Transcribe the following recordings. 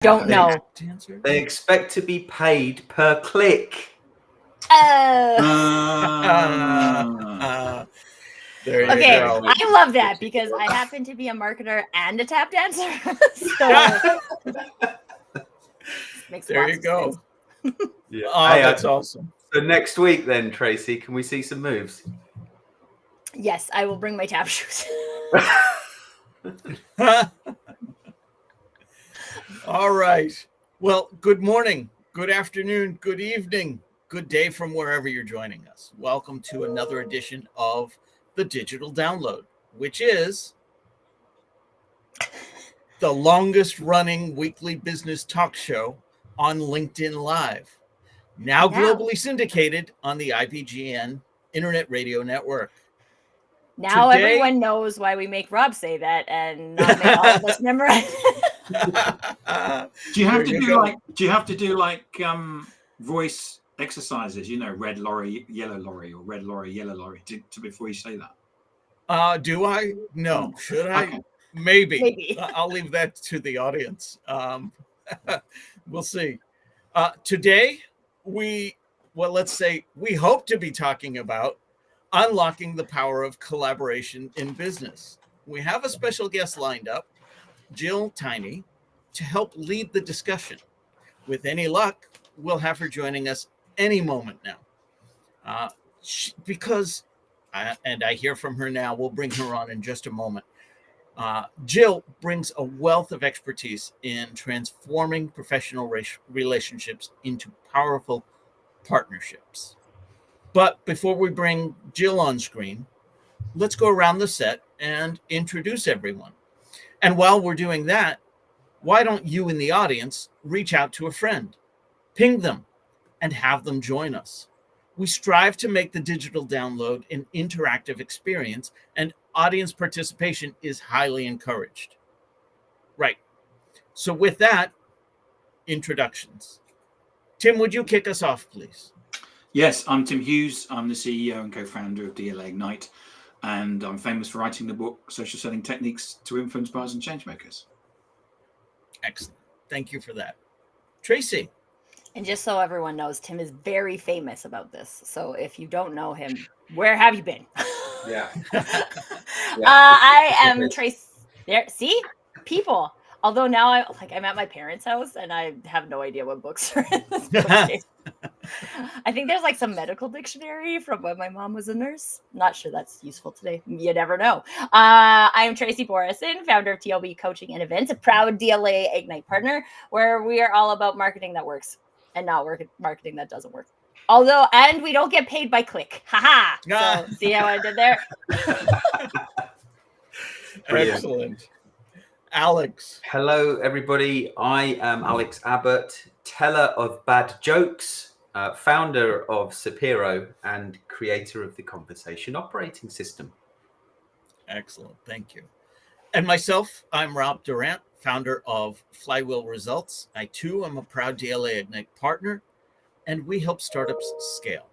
Don't know. They expect to be paid per click. There you okay, go. I love that because I happen to be a marketer and a tap dancer. So makes there lots you go. Sense. Yeah. Oh, Hey, that's awesome. So next week then, Tracy, can we see some moves? Yes, I will bring my tap shoes. All right. Well, good morning, good afternoon, good evening, good day from wherever you're joining us. Welcome to another edition of the Digital Download, which is the longest running weekly business talk show on LinkedIn Live, now globally syndicated on the IPGN Internet Radio Network. Now everyone knows why we make Rob say that and not make all of us memorize. Do you have to do like voice exercises? You know, red lorry, yellow lorry, or red lorry, yellow lorry, before you say that. Do I? No. Should I? Okay. Maybe. I'll leave that to the audience. We'll see. Today, we hope to be talking about unlocking the power of collaboration in business. We have a special guest lined up, Gill, Tiney, to help lead the discussion. With any luck, we'll have her joining us any moment now. Because, and I hear from her now, we'll bring her on in just a moment. Gill brings a wealth of expertise in transforming professional relationships into powerful partnerships. But before we bring Gill on screen, let's go around the set and introduce everyone. And while we're doing that, why don't you in the audience reach out to a friend, ping them, and have them join us? We strive to make the digital download an interactive experience, and audience participation is highly encouraged. Right. So with that, introductions. Tim, would you kick us off, please? Yes, I'm Tim Hughes. I'm the CEO and co-founder of DLA Ignite, and I'm famous for writing the book Social Selling Techniques to Influence Buyers and Changemakers. Excellent. Thank you for that. Tracy. And just so everyone knows, Tim is very famous about this. So if you don't know him, where have you been? Yeah. I am Tracy. There, see, people. Although now I'm at my parents' house and I have no idea what books are in this bookcase. I think there's like some medical dictionary from when my mom was a nurse. Not sure that's useful today. You never know. I am Tracy Borison, founder of TLB Coaching and Events, a proud DLA Ignite partner, where we are all about marketing that works and not marketing that doesn't work. And we don't get paid by click. Haha. So see how I did there? Excellent. Alex. Hello, everybody. I am Alex Abbott, teller of bad jokes, founder of Sapiro, and creator of the Conversation Operating System. Excellent. Thank you. And myself, I'm Rob Durant, founder of Flywheel Results. I, too, am a proud DLA Ignite partner, and we help startups scale.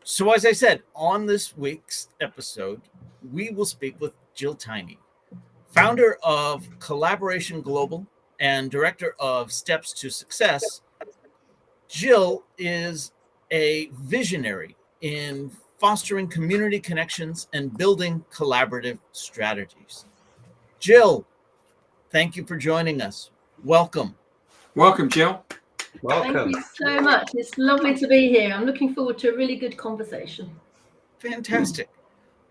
So, as I said, on this week's episode, we will speak with Gill Tiney, founder of Collaboration Global and director of Steps to Success. Gill is a visionary in fostering community connections and building collaborative strategies. Gill, thank you for joining us. Welcome. Welcome, Gill. Welcome. Thank you so much. It's lovely to be here. I'm looking forward to a really good conversation. Fantastic.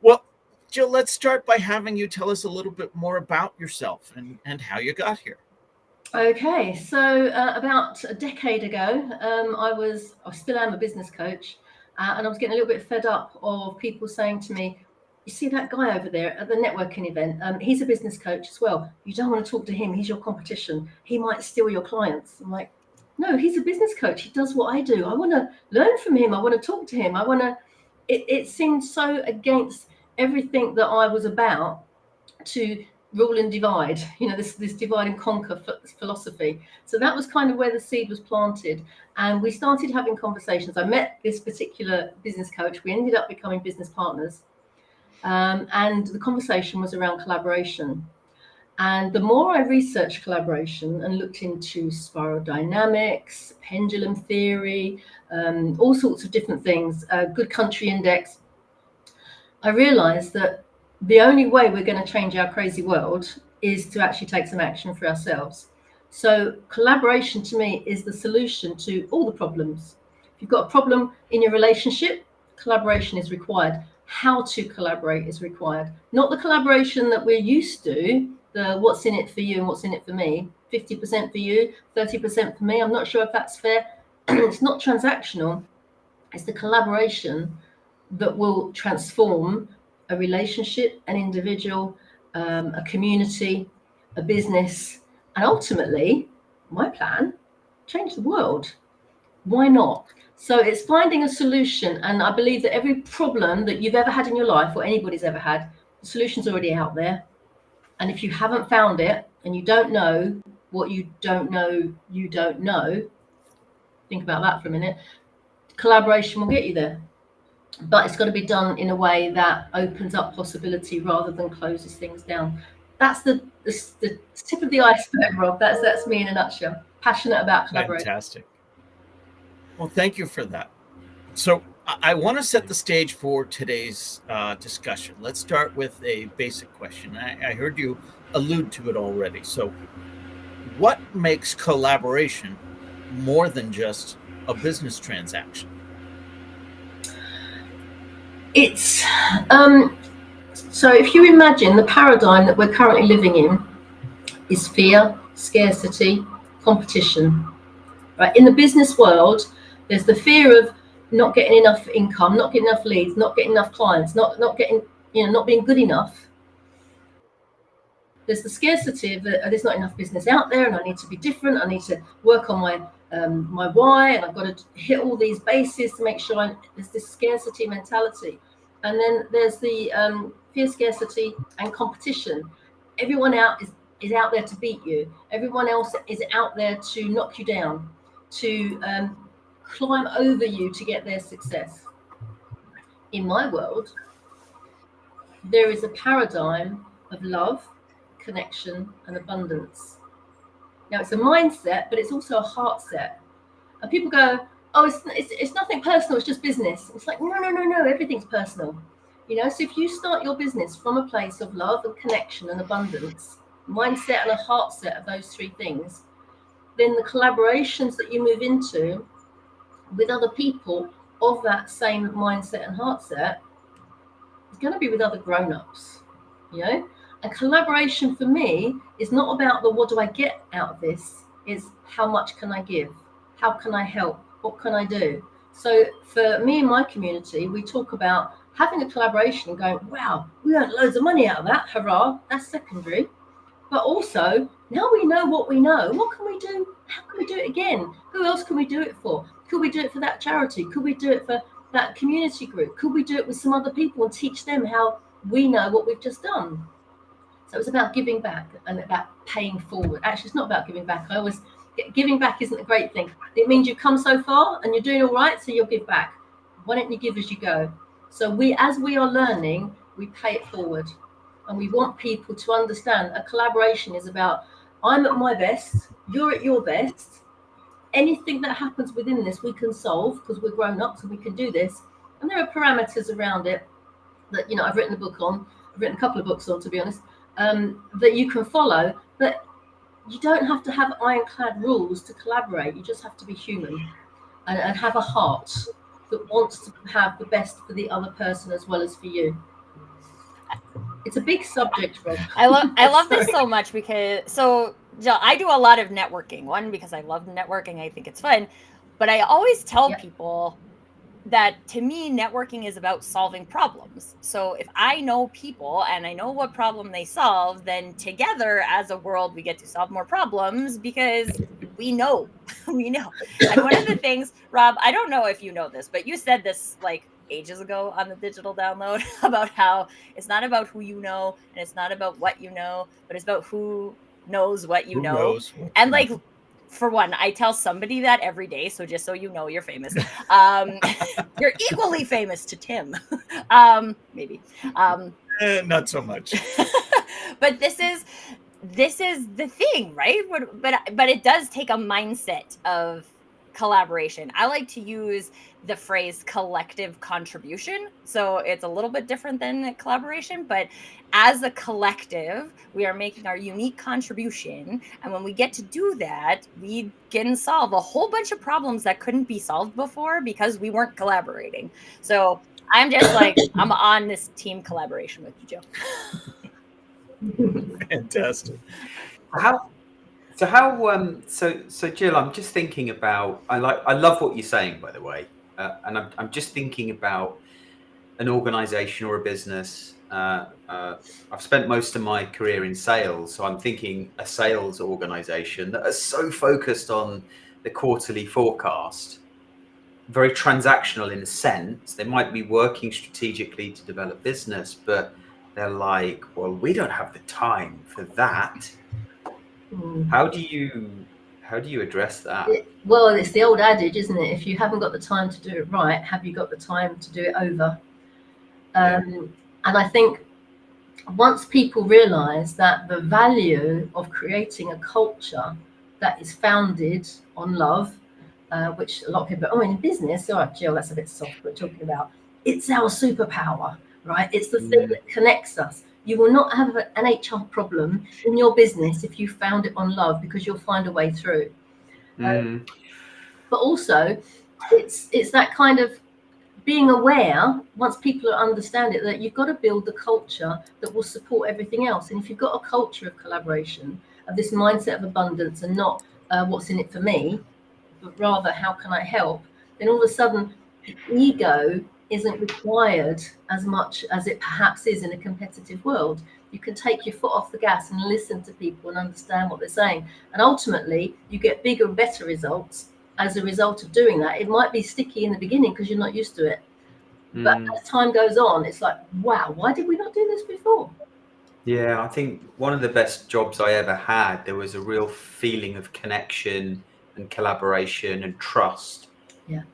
Well, Gill, let's start by having you tell us a little bit more about yourself and how you got here. Okay, so about a decade ago, I still am a business coach, and I was getting a little bit fed up of people saying to me, you see that guy over there at the networking event, he's a business coach as well. You don't want to talk to him. He's your competition. He might steal your clients. I'm like, no, he's a business coach. He does what I do. I want to learn from him. I want to talk to him. It seemed so against everything that I was about to rule and divide, this divide and conquer philosophy. So that was kind of where the seed was planted. And we started having conversations. I met this particular business coach. We ended up becoming business partners. And the conversation was around collaboration. And the more I researched collaboration and looked into spiral dynamics, pendulum theory, all sorts of different things, good country index, I realized that the only way we're going to change our crazy world is to actually take some action for ourselves. So collaboration to me is the solution to all the problems. If you've got a problem in your relationship, collaboration is required. How to collaborate is required. Not the collaboration that we're used to, the what's in it for you and what's in it for me. 50% for you, 30% for me. I'm not sure if that's fair. It's not transactional. It's the collaboration that will transform a relationship, an individual, a community, a business, and ultimately, my plan, change the world. Why not? So it's finding a solution. And I believe that every problem that you've ever had in your life or anybody's ever had, the solution's already out there. And if you haven't found it and you don't know what you don't know, think about that for a minute. Collaboration will get you there. But it's got to be done in a way that opens up possibility rather than closes things down. That's the tip of the iceberg, Rob. That's me in a nutshell. Passionate about collaboration. Fantastic. Well, thank you for that. So I want to set the stage for today's discussion. Let's start with a basic question. I heard you allude to it already. So what makes collaboration more than just a business transaction? It's so if you imagine the paradigm that we're currently living in is fear, scarcity, competition. Right? In the business world, there's the fear of not getting enough income, not getting enough leads, not getting enough clients, not getting, not being good enough. There's the scarcity of there's not enough business out there, and I need to be different. I need to work on my why, and I've got to hit all these bases to make sure there's this scarcity mentality. And then there's the fear, scarcity, and competition. Everyone is out there to beat you. Everyone else is out there to knock you down, to climb over you to get their success. In my world, there is a paradigm of love, connection, and abundance. Now, it's a mindset, but it's also a heart set. And people go, oh, it's nothing personal, it's just business. It's like, no, everything's personal. So if you start your business from a place of love and connection and abundance, mindset and a heart set of those three things, then the collaborations that you move into with other people of that same mindset and heart set is going to be with other grown-ups, And collaboration for me is not about the what do I get out of this, it's how much can I give? How can I help? What can I do? So for me and my community, we talk about having a collaboration and going, wow, we earned loads of money out of that, hurrah, that's secondary. But also, now we know what we know, what can we do? How can we do it again? Who else can we do it for? Could we do it for that charity? Could we do it for that community group? Could we do it with some other people and teach them how we know what we've just done? So it's about giving back and about paying forward. Actually, it's not about giving back. Giving back isn't a great thing. It means you've come so far and you're doing all right, so you'll give back. Why don't you give as you go? So as we are learning, we pay it forward. And we want people to understand a collaboration is about, I'm at my best, you're at your best. Anything that happens within this, we can solve because we're grown up, so we can do this. And there are parameters around it that, I've written a book on. I've written a couple of books on, to be honest, that you can follow. But you don't have to have ironclad rules to collaborate. You just have to be human and have a heart that wants to have the best for the other person as well as for you. It's a big subject, Rob. I love this so much because Jill, I do a lot of networking. One, because I love networking, I think it's fun. But I always tell people that to me, networking is about solving problems. So if I know people and I know what problem they solve, then together as a world, we get to solve more problems because we know. And one of the things, Rob, I don't know if you know this, but you said this like ages ago on the digital download about how it's not about who you know and it's not about what you know, but it's about who knows what you know. And like, for one, I tell somebody that every day. So just so you know, you're famous. You're equally famous to Tim. Maybe. Not so much. But this is this is the thing, right? But it does take a mindset of collaboration. I like to use the phrase collective contribution. So it's a little bit different than collaboration, but as a collective, we are making our unique contribution. And when we get to do that, we can solve a whole bunch of problems that couldn't be solved before because we weren't collaborating. So I'm just like, I'm on this team collaboration with you, Joe. Fantastic. So Jill, I'm just thinking about. I love what you're saying, by the way, and I'm just thinking about an organization or a business. I've spent most of my career in sales, so I'm thinking a sales organization that is so focused on the quarterly forecast, very transactional in a sense. They might be working strategically to develop business, but they're like, well, we don't have the time for that. How do you address that? Well, it's the old adage, isn't it? If you haven't got the time to do it right, have you got the time to do it over? And I think once people realize that the value of creating a culture that is founded on love, which a lot of people, oh, in business, all right, Jill, that's a bit soft, but talking about, it's our superpower, right? It's the thing that connects us. You will not have an HR problem in your business if you found it on love, because you'll find a way through. But also, it's that kind of being aware, once people understand it, that you've got to build the culture that will support everything else. And if you've got a culture of collaboration, of this mindset of abundance, and not what's in it for me, but rather how can I help, then all of a sudden the ego isn't required as much as it perhaps is in a competitive world. You can take your foot off the gas and listen to people and understand what they're saying. And ultimately, you get bigger and better results as a result of doing that. It might be sticky in the beginning because you're not used to it. But as time goes on, it's like, wow, why did we not do this before? Yeah, I think one of the best jobs I ever had, there was a real feeling of connection and collaboration and trust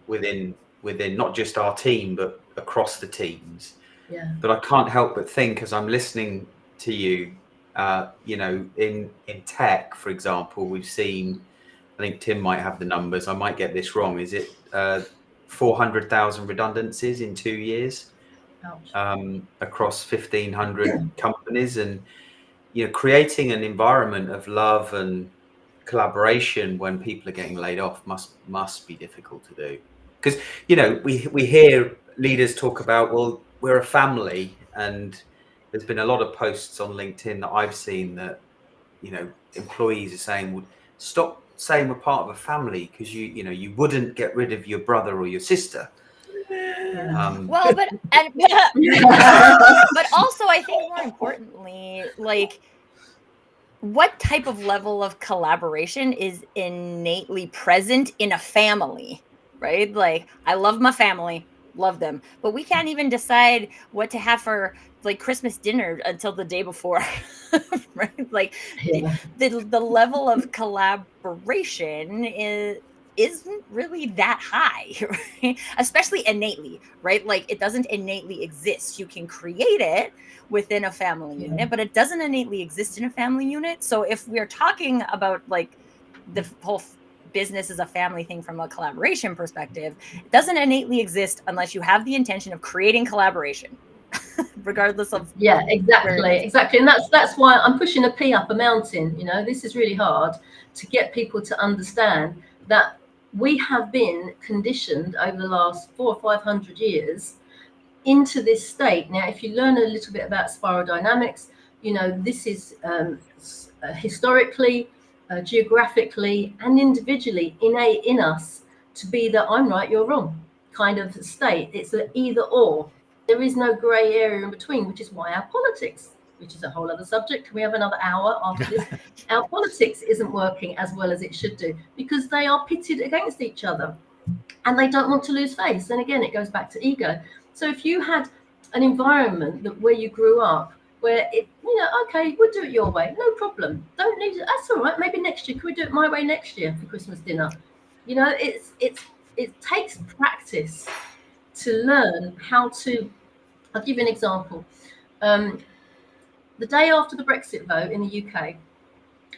within not just our team, but across the teams. Yeah. But I can't help but think, as I'm listening to you, in tech, for example, we've seen, I think Tim might have the numbers, I might get this wrong, is it 400,000 redundancies in 2 years across 1,500 companies? And creating an environment of love and collaboration when people are getting laid off must be difficult to do, because we hear leaders talk about, well, we're a family, and there's been a lot of posts on LinkedIn that I've seen that employees are saying, well, stop saying we're part of a family, because you wouldn't get rid of your brother or your sister. Well, but also, I think more importantly, like, what type of level of collaboration is innately present in a family, right? Like, I love my family, love them, but we can't even decide what to have for like Christmas dinner until the day before, right? Like, the level of collaboration isn't really that high, right? Especially innately, right? Like, it doesn't innately exist. You can create it within a family unit, but it doesn't innately exist in a family unit. So if we're talking about like the whole business is a family thing from a collaboration perspective, it doesn't innately exist unless you have the intention of creating collaboration. Regardless of exactly. And that's why I'm pushing a P up a mountain. This is really hard to get people to understand that we have been conditioned over the last 400 or 500 years into this state. Now, if you learn a little bit about spiral dynamics, this is historically, geographically, and individually innate in us to be the I'm right, you're wrong kind of state. It's an either or. There is no grey area in between, which is why our politics, which is a whole other subject, can we have another hour after this? Our politics isn't working as well as it should do, because they are pitted against each other and they don't want to lose face. And again, it goes back to ego. So if you had an environment where you grew up, where okay, we'll do it your way, no problem. Don't need it. That's all right. Maybe next year, can we do it my way next year for Christmas dinner? It takes practice to learn how to. I'll give you an example. The day after the Brexit vote in the UK,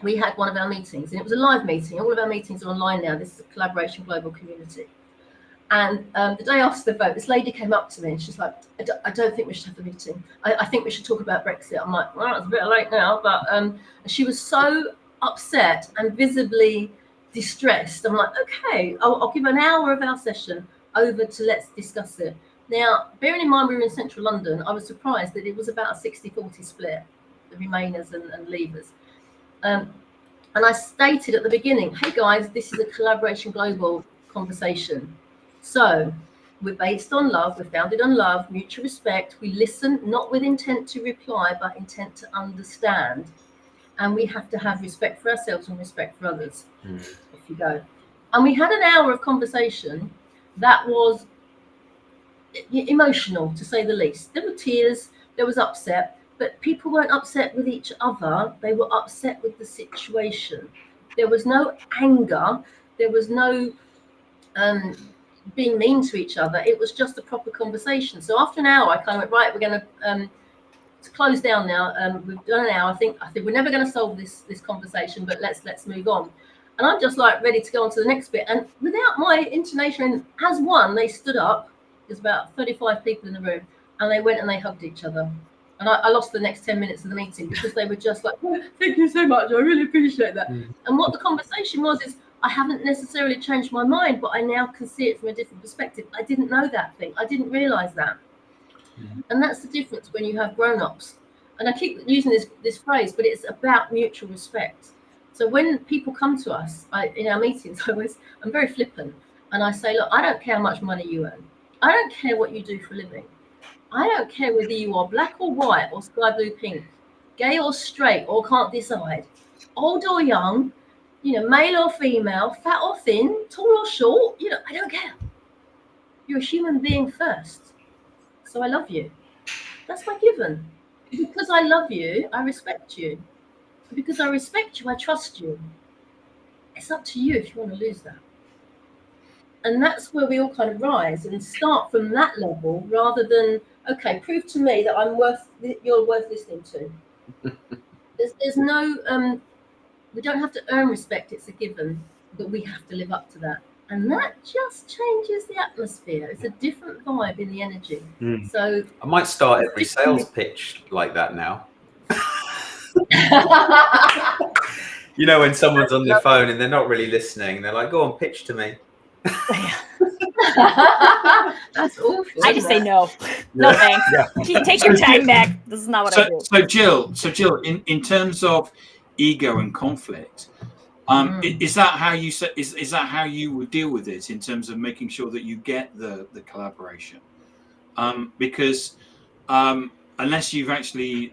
we had one of our meetings, and it was a live meeting. All of our meetings are online now. This is a collaboration global community. And the day after the vote, this lady came up to me and she's like, I don't think we should have the meeting. I think we should talk about Brexit. I'm like, well, it's a bit late now. But she was so upset and visibly distressed. I'm like, okay, I'll give an hour of our session over to let's discuss it. Now, bearing in mind we were in central London, I was surprised that it was about a 60-40 split, the Remainers and Leavers. And I stated at the beginning, hey guys, this is a collaboration global conversation. So we're based on love, we're founded on love, mutual respect. We listen, not with intent to reply, but intent to understand. And we have to have respect for ourselves and respect for others. If you go. And we had an hour of conversation that was emotional, to say the least. There were tears, there was upset, but people weren't upset with each other. They were upset with the situation. There was no anger. There was no being mean to each other. It was just a proper conversation. So after an hour, I kind of went, right, we're going to close down now. We've done an hour. I think we're never going to solve this conversation, but let's move on. And I'm just like ready to go on to the next bit. And without my intonation, as one, they stood up. There's about 35 people in the room, and they went and they hugged each other. And I lost the next 10 minutes of the meeting because they were just like, oh, thank you so much. I really appreciate that. And what the conversation was is, I haven't necessarily changed my mind, but I now can see it from a different perspective. I didn't know that thing. I didn't realize that. And that's the difference when you have grown-ups. And I keep using this phrase, but it's about mutual respect. So when people come to us in our meetings, I'm very flippant. And I say, look, I don't care how much money you earn. I don't care what you do for a living. I don't care whether you are black or white or sky blue pink, gay or straight or can't decide, old or young, male or female, fat or thin, tall or short, I don't care. You're a human being first. So I love you. That's my given. Because I love you, I respect you. Because I respect you, I trust you. It's up to you if you want to lose that. And that's where we all kind of rise and start from that level rather than, okay, prove to me that you're worth listening to. There's no, we don't have to earn respect, it's a given, but we have to live up to that. And that just changes the atmosphere. It's a different vibe in the energy. So I might start every sales pitch like that now. When someone's on their phone and they're not really listening, they're like, go on, pitch to me. That's awful. I just say no. No thanks. Take your time back. This is not what I do. So Gill, in terms of ego and conflict, is that how you is that how you would deal with it in terms of making sure that you get the collaboration? Because unless you've actually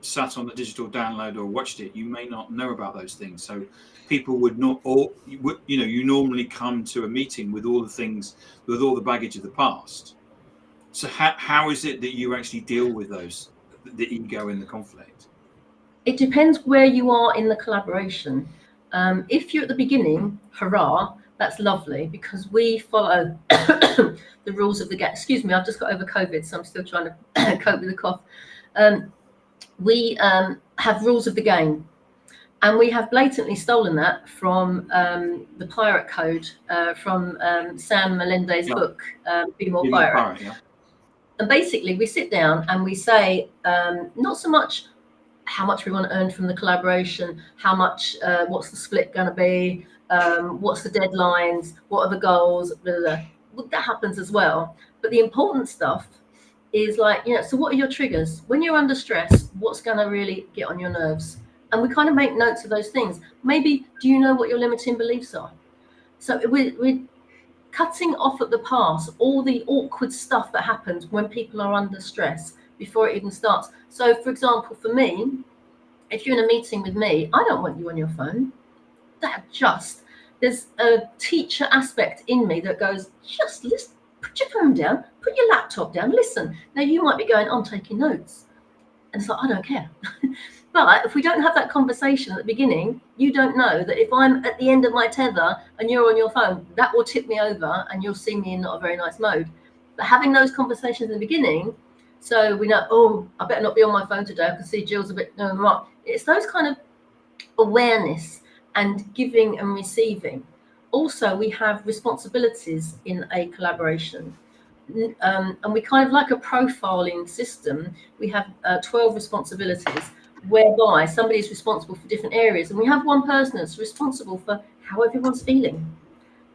sat on the digital download or watched it, you may not know about those things. So people would not, or you normally come to a meeting with all the things, with all the baggage of the past. So how is it that you actually deal with those, the ego and the conflict? It depends where you are in the collaboration. If you're at the beginning, hurrah, that's lovely because we follow the rules of the game. Excuse me, I've just got over COVID, so I'm still trying to cope with the cough. We have rules of the game, and we have blatantly stolen that from the Pirate Code, from Sam Melendez's book, Be More Pirate. And basically, we sit down and we say, not so much how much we want to earn from the collaboration, how much, what's the split going to be, what's the deadlines, what are the goals, blah, blah, blah. Well, that happens as well. But the important stuff is like, so what are your triggers? When you're under stress, what's going to really get on your nerves? And we kind of make notes of those things. Maybe, do you know what your limiting beliefs are? So we're cutting off at the pass all the awkward stuff that happens when people are under stress before it even starts. So, for example, for me, if you're in a meeting with me, I don't want you on your phone. There's a teacher aspect in me that goes, just listen, put your phone down, put your laptop down, listen. Now, you might be going, I'm taking notes. And it's like, I don't care. But if we don't have that conversation at the beginning, you don't know that if I'm at the end of my tether and you're on your phone, that will tip me over and you'll see me in not a very nice mode. But having those conversations in the beginning, so we know, I better not be on my phone today. I can see Jill's a bit, it's those kind of awareness and giving and receiving. Also, we have responsibilities in a collaboration. And we kind of like a profiling system. We have 12 responsibilities whereby somebody is responsible for different areas. And we have one person that's responsible for how everyone's feeling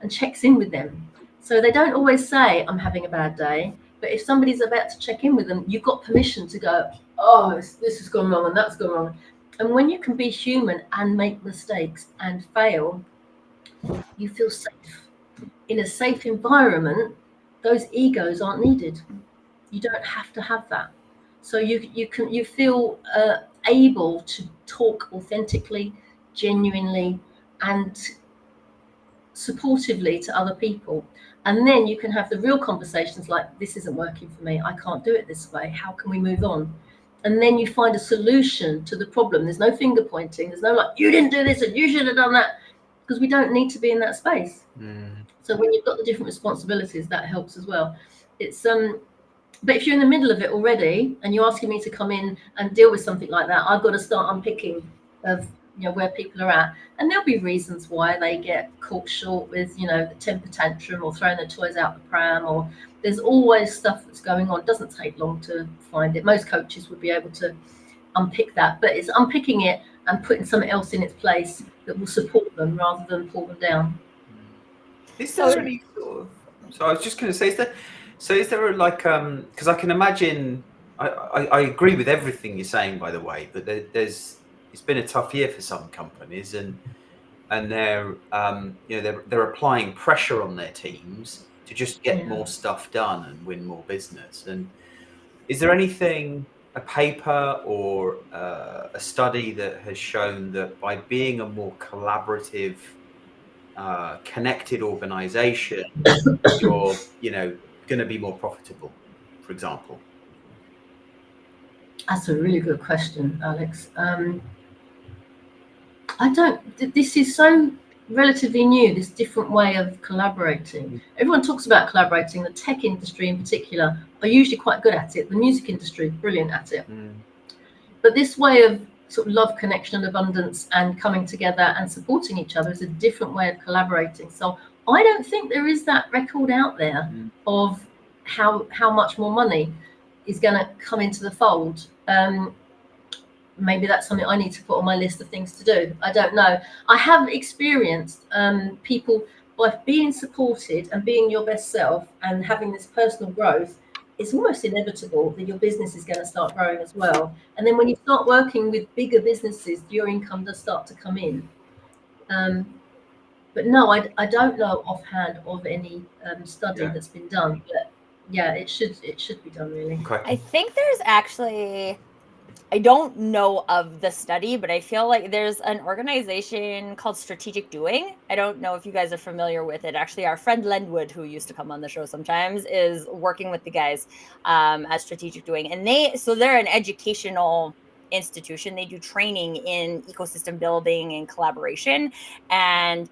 and checks in with them. So they don't always say, I'm having a bad day. But if somebody's about to check in with them, you've got permission to go, oh, this has gone wrong and that's gone wrong. And when you can be human and make mistakes and fail, you feel safe. In a safe environment, those egos aren't needed. You don't have to have that. So you feel able to talk authentically, genuinely, and supportively to other people. And then you can have the real conversations like, this isn't working for me. I can't do it this way. How can we move on? And then you find a solution to the problem. There's no finger pointing. There's no like, you didn't do this and you should have done that, because we don't need to be in that space. So when you've got the different responsibilities, that helps as well. It's but if you're in the middle of it already and you're asking me to come in and deal with something like that, I've got to start unpicking of where people are at, and there'll be reasons why they get caught short with the temper tantrum or throwing their toys out the pram, or there's always stuff that's going on. It doesn't take long to find it. Most coaches would be able to unpick that, but it's unpicking it and putting something else in its place that will support them rather than pull them down. Is there any sort of, so I was just going to say, is there like, because I can imagine, I agree with everything you're saying, by the way, but it's been a tough year for some companies, and they're they're applying pressure on their teams to just get more stuff done and win more business. And is there anything, a paper or a study that has shown that by being a more collaborative, connected organization, you're going to be more profitable, for example? That's a really good question, Alex. This is so relatively new, this different way of collaborating. Everyone talks about collaborating. The tech industry in particular are usually quite good at it. The music industry, brilliant at it. But this way of sort of love, connection, and abundance and coming together and supporting each other is a different way of collaborating. So I don't think there is that record out there of how much more money is going to come into the fold. Maybe that's something I need to put on my list of things to do. I don't know. I have experienced people, by being supported and being your best self and having this personal growth, it's almost inevitable that your business is going to start growing as well. And then when you start working with bigger businesses, your income does start to come in. But no, I don't know offhand of any study that's been done. But yeah, it should be done, really. Okay. I think there's actually, I don't know of the study, but I feel like there's an organization called Strategic Doing. I don't know if you guys are familiar with it. Actually, our friend Lenwood, who used to come on the show sometimes, is working with the guys at Strategic Doing. And they're an educational institution. They do training in ecosystem building and collaboration. And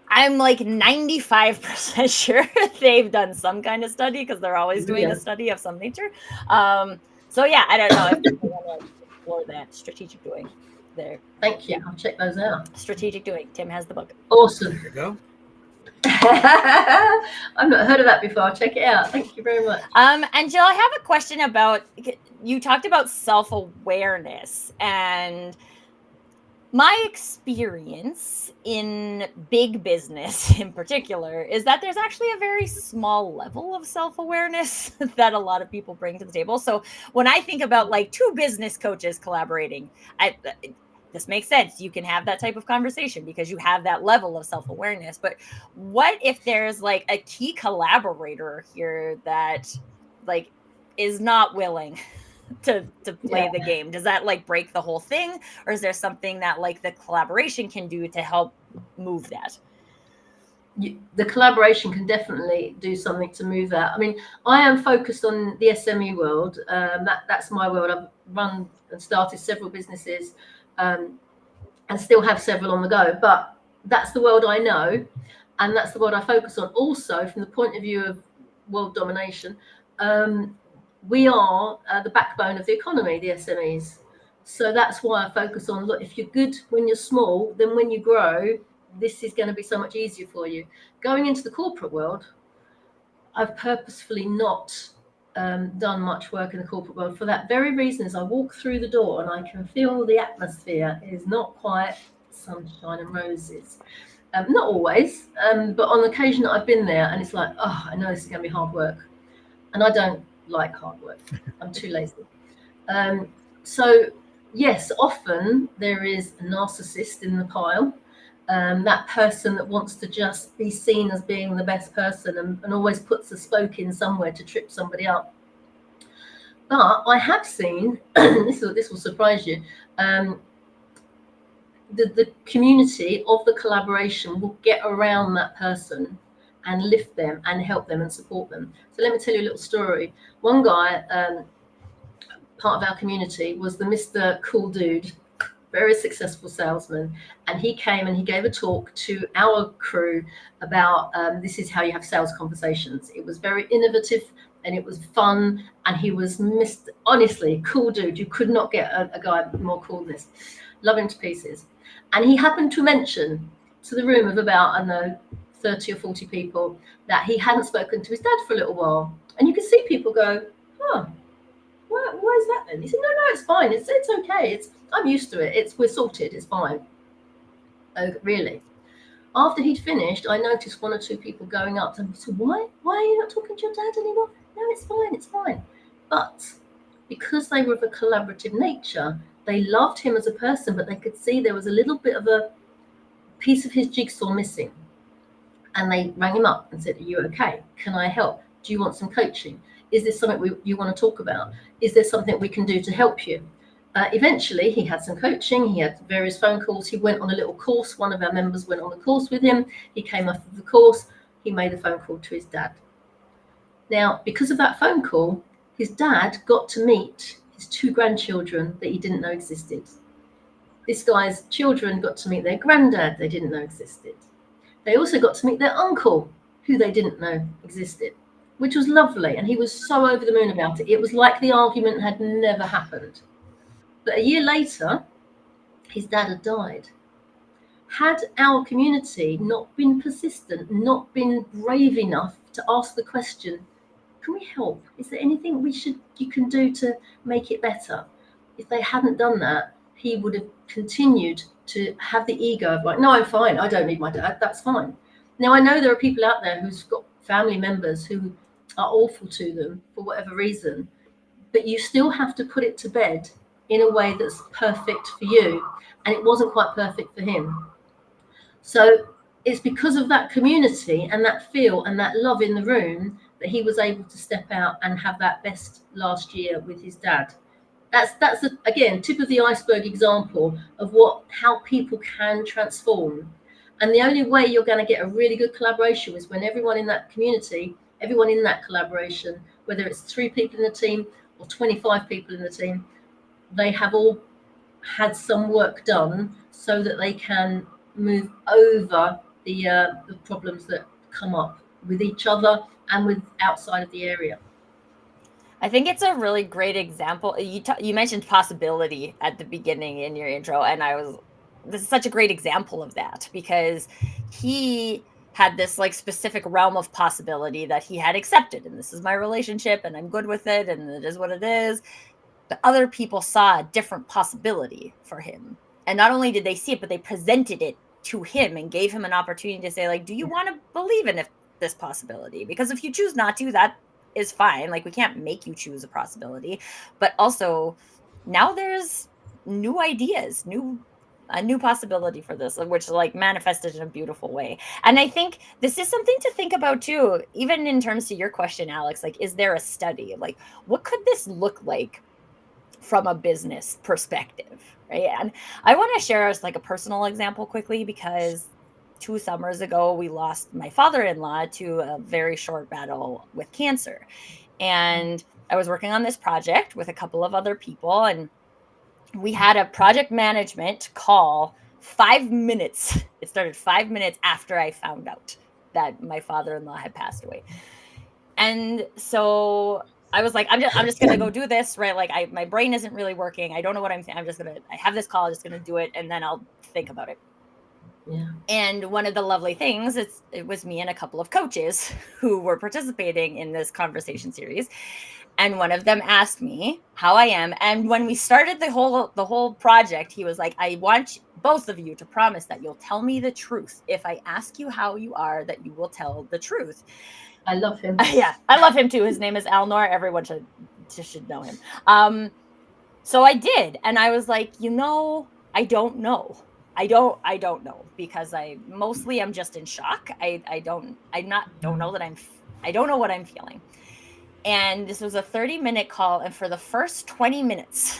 I'm like 95% sure they've done some kind of study, because they're always doing a study of some nature. So yeah, I don't know if people want to explore that. Strategic Doing there. Thank you. I'll check those out. Strategic Doing. Tim has the book. Awesome. There you go. I've not heard of that before. I'll check it out. Thank you very much. And Gill, I have a question about, you talked about self-awareness, and my experience in big business in particular is that there's actually a very small level of self-awareness that a lot of people bring to the table. So when I think about like two business coaches collaborating, this makes sense. You can have that type of conversation because you have that level of self-awareness. But what if there's like a key collaborator here that like is not willing to play the game? Does that like break the whole thing, or is there something that like the collaboration can do to help move that? The collaboration can definitely do something to move that. I mean, I am focused on the SME world. That's my world. I've run and started several businesses and still have several on the go, but that's the world I know, and that's the world I focus on. Also, from the point of view of world domination, we are the backbone of the economy, the SMEs. So that's why I focus on, look, if you're good when you're small, then when you grow, this is going to be so much easier for you. Going into the corporate world, I've purposefully not done much work in the corporate world for that very reason. As I walk through the door and I can feel the atmosphere is not quite sunshine and roses. Not always, but on occasion that I've been there and it's like, oh, I know this is going to be hard work. And I don't like hard work. I'm too lazy. So yes, often there is a narcissist in the pile. That person that wants to just be seen as being the best person and always puts a spoke in somewhere to trip somebody up. But I have seen, this will surprise you, the community of the collaboration will get around that person and lift them and help them and support them. So let me tell you a little story. One guy, part of our community, was the Mr. Cool Dude, very successful salesman, and he came and he gave a talk to our crew about this is how you have sales conversations. It was very innovative and it was fun, and he was honestly cool dude. You could not get a guy more cool than this. Love him to pieces. And he happened to mention to the room of about, I don't know, 30 or 40 people that he hadn't spoken to his dad for a little while. And you could see people go, huh, why is that then? He said, no, it's fine. It's okay. I'm used to it. We're sorted. It's fine. Oh, really? After he'd finished, I noticed one or two people going up and said, why are you not talking to your dad anymore? No, it's fine. But because they were of a collaborative nature, they loved him as a person, but they could see there was a little bit of a piece of his jigsaw missing. And they rang him up and said, are you okay? Can I help? Do you want some coaching? Is this something you want to talk about? Is there something we can do to help you? Eventually, he had some coaching. He had various phone calls. He went on a little course. One of our members went on a course with him. He came off of the course. He made a phone call to his dad. Now, because of that phone call, his dad got to meet his 2 grandchildren that he didn't know existed. This guy's children got to meet their granddad they didn't know existed. They also got to meet their uncle, who they didn't know existed, which was lovely. And he was so over the moon about it. It was like the argument had never happened. But a year later, his dad had died. Had our community not been persistent, not been brave enough to ask the question, can we help? Is there anything you can do to make it better? If they hadn't done that, he would have continued to have the ego of like, no, I'm fine. I don't need my dad. That's fine. Now, I know there are people out there who's got family members who are awful to them for whatever reason, but you still have to put it to bed in a way that's perfect for you. And it wasn't quite perfect for him. So it's because of that community and that feel and that love in the room that he was able to step out and have that best last year with his dad. That's again, tip of the iceberg example of how people can transform. And the only way you're going to get a really good collaboration is when everyone in that community, everyone in that collaboration, whether it's 3 people in the team or 25 people in the team, they have all had some work done so that they can move over the problems that come up with each other and with outside of the area. I think it's a really great example. You mentioned possibility at the beginning in your intro, and this is such a great example of that, because he had this like specific realm of possibility that he had accepted, and this is my relationship and I'm good with it and it is what it is. But other people saw a different possibility for him, and not only did they see it, but they presented it to him and gave him an opportunity to say, like, do you want to believe in this possibility? Because if you choose not to, that is fine. Like, we can't make you choose a possibility. But also now there's new ideas, a new possibility for this, which like manifested in a beautiful way. And I think this is something to think about too, even in terms to your question, Alex. Like, is there a study? Like, what could this look like from a business perspective, right? And I want to share us like a personal example quickly, because 2 summers ago we lost my father-in-law to a very short battle with cancer. And I was working on this project with a couple of other people, and we had a project management call 5 minutes. It started 5 minutes after I found out that my father-in-law had passed away. And so I was like, I'm just gonna go do this, right? Like my brain isn't really working. I don't know what I'm I have this call, I'm just gonna do it, and then I'll think about it. Yeah. And one of the lovely things, it was me and a couple of coaches who were participating in this conversation series. And one of them asked me how I am. And when we started the whole project, he was like, I want both of you to promise that you'll tell me the truth. If I ask you how you are, that you will tell the truth. I love him. Yeah, I love him too. His name is Alnor. Everyone should know him. So I did. And I was like, I don't know. I don't know, because I mostly am just in shock. I don't know what I'm feeling. And this was a 30-minute call. And for the first 20 minutes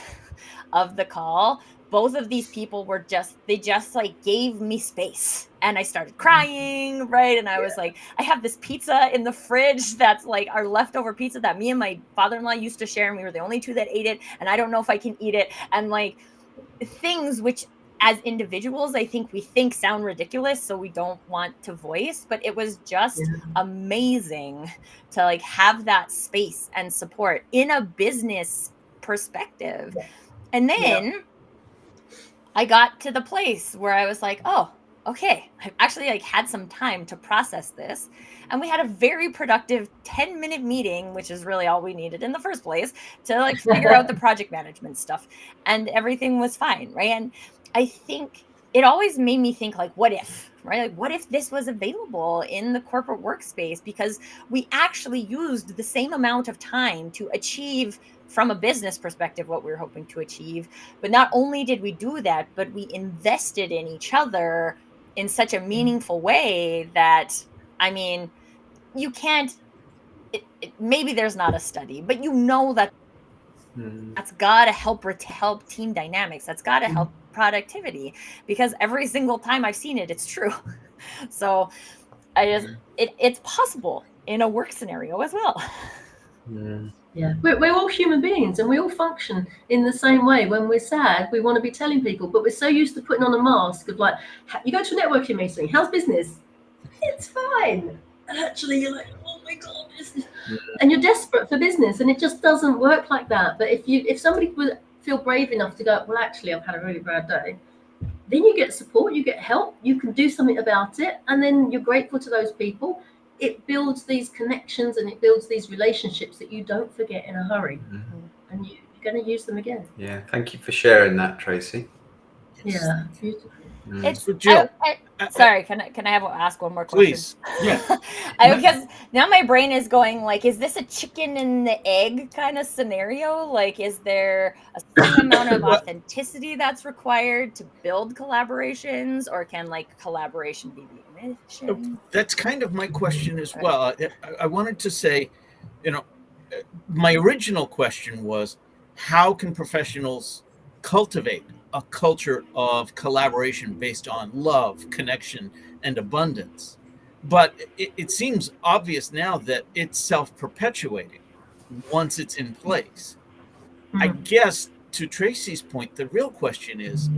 of the call, both of these people they just like gave me space, and I started crying, right? And I was like, I have this pizza in the fridge that's like our leftover pizza that me and my father-in-law used to share, and we were the only two that ate it, and I don't know if I can eat it. And like things which as individuals, I think we think sound ridiculous, so we don't want to voice, but it was just amazing to like have that space and support in a business perspective. And then I got to the place where I was like, oh, okay, I've actually like had some time to process this. And we had a very productive 10-minute meeting, which is really all we needed in the first place, to like figure out the project management stuff, and everything was fine, right? And I think it always made me think, like, what if, right? Like, what if this was available in the corporate workspace? Because we actually used the same amount of time to achieve, from a business perspective, what we were hoping to achieve. But not only did we do that, but we invested in each other in such a meaningful way that, I mean, you can't, maybe there's not a study, but that's got to help team dynamics. That's got to help productivity, because every single time I've seen it, it's true. So it's possible in a work scenario as well. Yeah, we're all human beings, and we all function in the same way. When we're sad, we want to be telling people, but we're so used to putting on a mask of like, you go to a networking meeting, how's business? It's fine. And actually you're like, oh my God, business. And you're desperate for business, and it just doesn't work like that. But if somebody would feel brave enough to go, well, actually, I've had a really bad day, then you get support, you get help, you can do something about it, and then you're grateful to those people. It builds these connections and it builds these relationships that you don't forget in a hurry, and you're going to use them again. Yeah, thank you for sharing that, Tracy. Yeah, beautiful. It's Jill, sorry, can I ask one more question? Please. Yeah. Because now my brain is going like, is this a chicken and the egg kind of scenario? Like, is there a certain amount of authenticity that's required to build collaborations, or can like collaboration be the mission? That's kind of my question as well. I wanted to say, my original question was, how can professionals cultivate a culture of collaboration based on love, connection, and abundance? But it seems obvious now that it's self-perpetuating once it's in place. I guess, to Tracy's point, the real question is,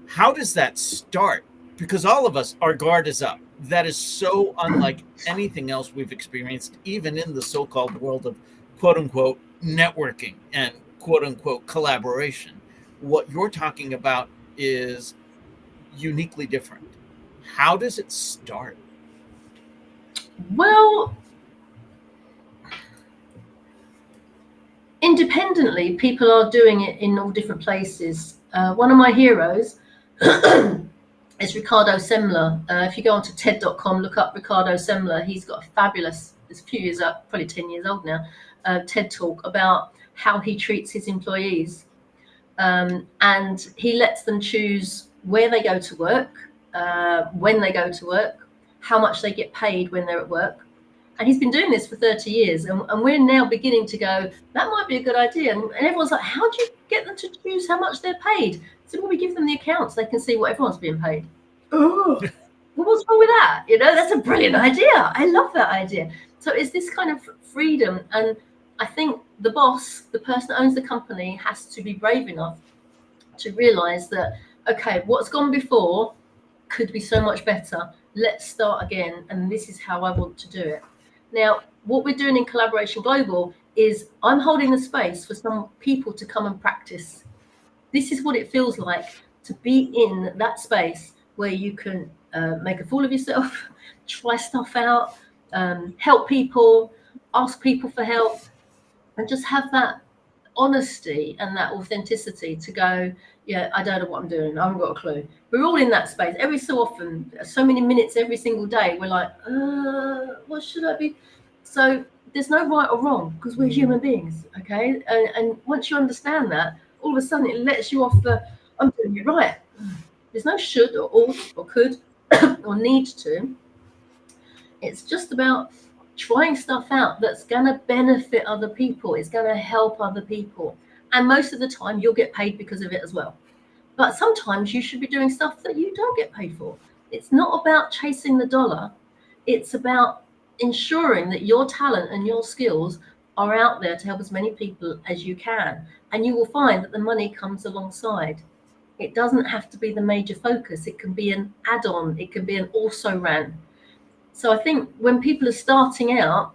how does that start? Because all of us, our guard is up. That is so unlike anything else we've experienced, even in the so-called world of quote-unquote networking and quote-unquote collaboration. What you're talking about is uniquely different. How does it start? Well, independently, people are doing it in all different places. One of my heroes is Ricardo Semler. If you go onto TED.com, look up Ricardo Semler. He's got a fabulous, it's a few years up, probably 10 years old now, TED talk about how he treats his employees. And he lets them choose where they go to work, when they go to work, how much they get paid when they're at work. And he's been doing this for 30 years. And we're now beginning to go, that might be a good idea. And everyone's like, how do you get them to choose how much they're paid? So when we give them the accounts, they can see what everyone's being paid. Oh, well, what's wrong with that? That's a brilliant idea. I love that idea. So it's this kind of freedom. And I think the boss, the person that owns the company, has to be brave enough to realize that, okay, what's gone before could be so much better. Let's start again. And this is how I want to do it. Now, what we're doing in Collaboration Global is I'm holding the space for some people to come and practice. This is what it feels like to be in that space where you can make a fool of yourself, try stuff out, help people, ask people for help, and just have that honesty and that authenticity to go, yeah, I don't know what I'm doing. I haven't got a clue. We're all in that space. Every so often, so many minutes every single day, we're like, what should I be? So there's no right or wrong because we're human beings, okay? And once you understand that, all of a sudden it lets you off the, I'm doing it right. There's no should or ought or could or need to. It's just about trying stuff out that's going to benefit other people. It's going to help other people. And most of the time, you'll get paid because of it as well. But sometimes you should be doing stuff that you don't get paid for. It's not about chasing the dollar. It's about ensuring that your talent and your skills are out there to help as many people as you can. And you will find that the money comes alongside. It doesn't have to be the major focus. It can be an add-on. It can be an also-ran. So I think when people are starting out,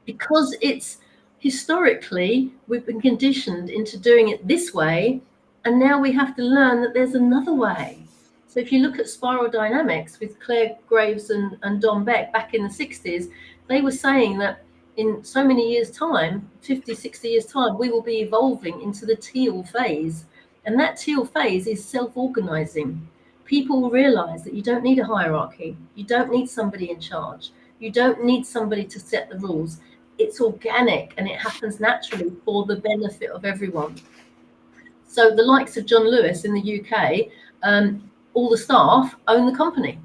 because it's historically, we've been conditioned into doing it this way, and now we have to learn that there's another way. So if you look at spiral dynamics with Claire Graves and Don Beck back in the 60s, they were saying that in so many years' time, 50, 60 years' time, we will be evolving into the teal phase. And that teal phase is self-organizing. People will realize that you don't need a hierarchy. You don't need somebody in charge. You don't need somebody to set the rules. It's organic and it happens naturally for the benefit of everyone. So the likes of John Lewis in the UK, all the staff own the company.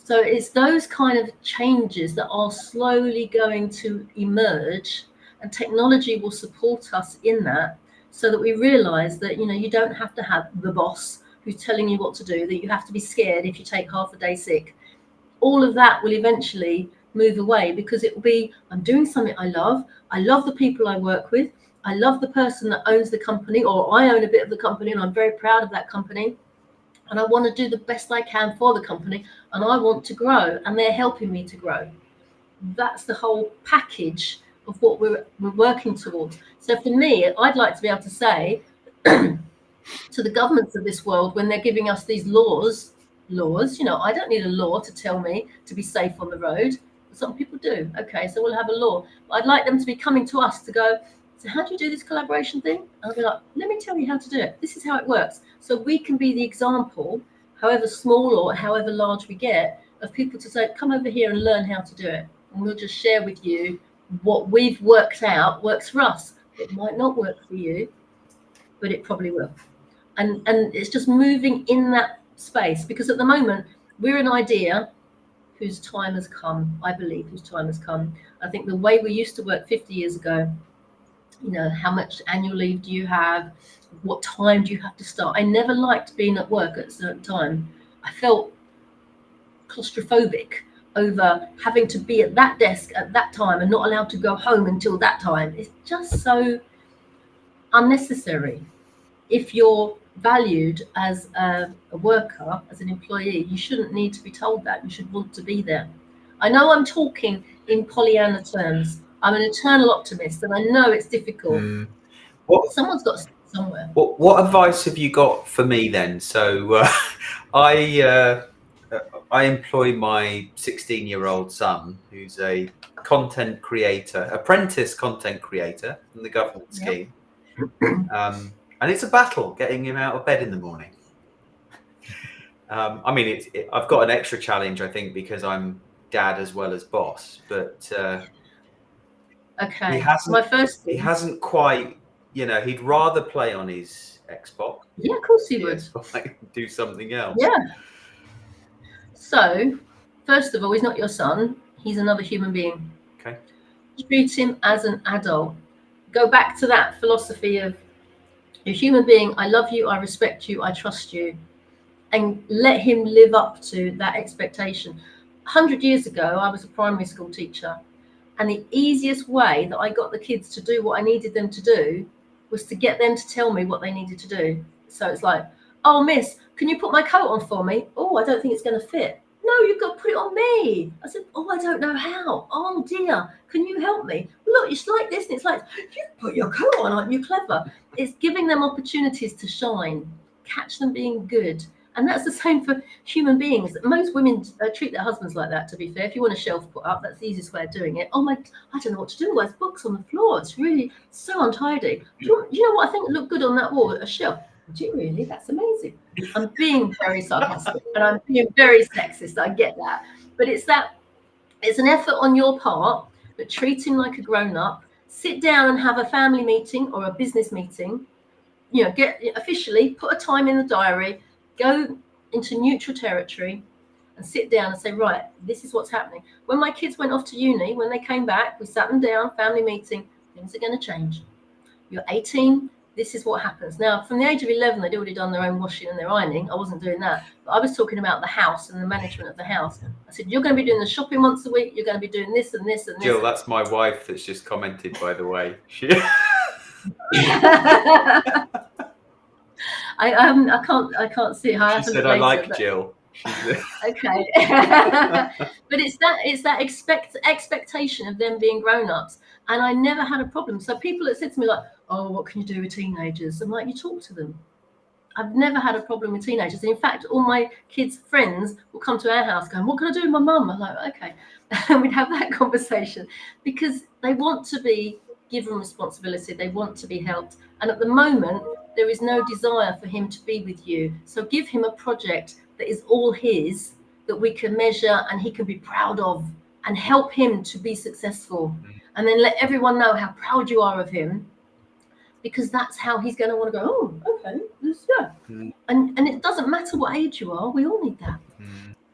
So it's those kind of changes that are slowly going to emerge, and technology will support us in that, so that we realize that, you know, you don't have to have the boss who's telling you what to do, that you have to be scared if you take half a day sick. All of that will eventually move away because it will be, I'm doing something I love the people I work with, I love the person that owns the company, or I own a bit of the company and I'm very proud of that company, and I want to do the best I can for the company, and I want to grow, and they're helping me to grow. That's the whole package of what we're working towards. So for me, I'd like to be able to say to the governments of this world, when they're giving us these laws, you know, I don't need a law to tell me to be safe on the road. Some people do. Okay, so we'll have a law. But I'd like them to be coming to us to go, so how do you do this collaboration thing? And I'll be like, let me tell you how to do it. This is how it works. So we can be the example, however small or however large we get, of people to say, come over here and learn how to do it. And we'll just share with you what we've worked out works for us. It might not work for you, but it probably will. And it's just moving in that space, because at the moment we're an idea whose time has come. I believe whose time has come. I think the way we used to work 50 years ago, you know, how much annual leave do you have? What time do you have to start? I never liked being at work at a certain time. I felt claustrophobic over having to be at that desk at that time and not allowed to go home until that time. It's just so unnecessary. If you're valued as a worker, as an employee, you shouldn't need to be told that. You should want to be there. I know I'm talking in Pollyanna terms. I'm an eternal optimist, and I know it's difficult. Someone's got to start somewhere. What advice have you got for me then? So I employ my 16-year-old son, who's a content creator, apprentice content creator in the government scheme. And it's a battle getting him out of bed in the morning. I mean, I've got an extra challenge, I think, because I'm dad as well as boss. But okay, he hasn't quite, you know, he'd rather play on his Xbox. Yeah, of course he would. Do something else. Yeah. So, first of all, he's not your son. He's another human being. Okay. Treat him as an adult. Go back to that philosophy of, you're a human being, I love you, I respect you, I trust you. And let him live up to that expectation. 100 years ago, I was a primary school teacher. And the easiest way that I got the kids to do what I needed them to do was to get them to tell me what they needed to do. So it's like, oh, miss, can you put my coat on for me? Oh, I don't think it's going to fit. No, you've got to put it on me. I said, oh, I don't know how. Oh, dear, can you help me? Well, look, it's like this, and it's like, you put your coat on, aren't you clever? It's giving them opportunities to shine, catch them being good. And that's the same for human beings. Most women treat their husbands like that, to be fair. If you want a shelf put up, that's the easiest way of doing it. Oh my, I don't know what to do. There's books on the floor. It's really so untidy. Do you know what I think looked good on that wall? A shelf. Do you really? That's amazing. I'm being very sarcastic and I'm being very sexist. I get that. But it's an effort on your part, but treat him like a grown-up. Sit down and have a family meeting or a business meeting. Get officially, put a time in the diary, go into neutral territory and sit down and say, right, this is what's happening. When my kids went off to uni, when they came back, we sat them down, family meeting, things are going to change. You're 18, this is what happens. Now, from the age of 11, they'd already done their own washing and their ironing. I wasn't doing that. But I was talking about the house and the management of the house. I said, you're going to be doing the shopping once a week. You're going to be doing this and this and this. Jill, that's my wife that's just commented, by the way. I can't see how. She said I like Jill. Okay. But it's that expectation of them being grown-ups, and I never had a problem. So people that said to me like, oh, what can you do with teenagers? I'm like, you talk to them. I've never had a problem with teenagers. In fact, all my kids' friends will come to our house going, what can I do with my mum? I'm like, okay. And we'd have that conversation because they want to be given responsibility. They want to be helped. And at the moment, there is no desire for him to be with you. So give him a project that is all his, that we can measure and he can be proud of, and help him to be successful. And then let everyone know how proud you are of him, because that's how he's going to want to go, oh, okay, yeah. And it doesn't matter what age you are. We all need that.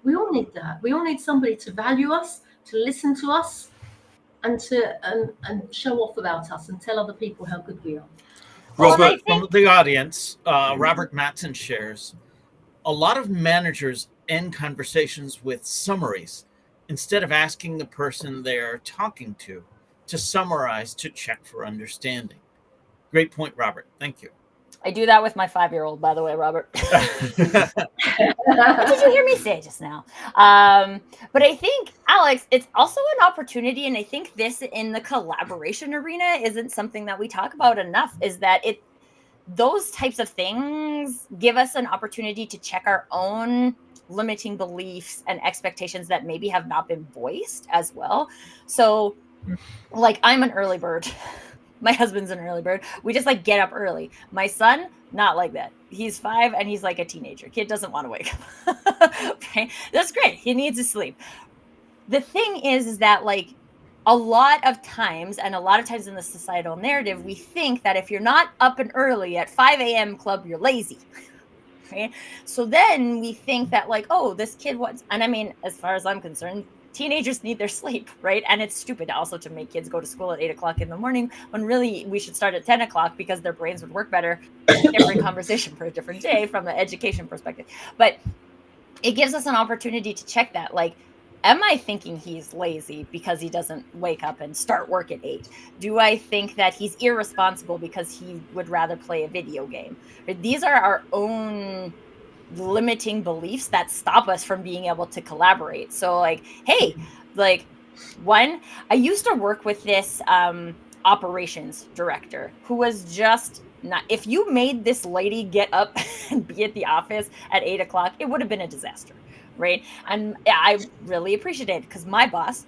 We all need that. We all need somebody to value us, to listen to us, and to and show off about us and tell other people how good we are. Robert, from the audience, Robert Matson shares, a lot of managers end conversations with summaries instead of asking the person they're talking to summarize, to check for understanding. Great point, Robert. Thank you. I do that with my 5-year-old, by the way, Robert. What did you hear me say just now? But I think, Alex, it's also an opportunity, and I think this in the collaboration arena isn't something that we talk about enough, is that those types of things give us an opportunity to check our own limiting beliefs and expectations that maybe have not been voiced as well. So, like, I'm an early bird. My husband's an early bird. We just get up early. My son, not like that. He's 5 and he's like a teenager. Kid doesn't want to wake up. Okay? That's great. He needs to sleep. The thing is that a lot of times in the societal narrative, we think that if you're not up and early at 5 a.m. club, you're lazy. Okay? So then we think that oh, this kid wants, and I mean, as far as I'm concerned, teenagers need their sleep, right? And it's stupid also to make kids go to school at 8 o'clock in the morning when really we should start at 10 o'clock because their brains would work better. Different conversation for a different day from the education perspective. But it gives us an opportunity to check that. Am I thinking he's lazy because he doesn't wake up and start work at 8? Do I think that he's irresponsible because he would rather play a video game? These are our own limiting beliefs that stop us from being able to collaborate. So hey, one, I used to work with this operations director who was just not, if you made this lady get up and be at the office at 8 o'clock, it would have been a disaster, right? And I really appreciate it because my boss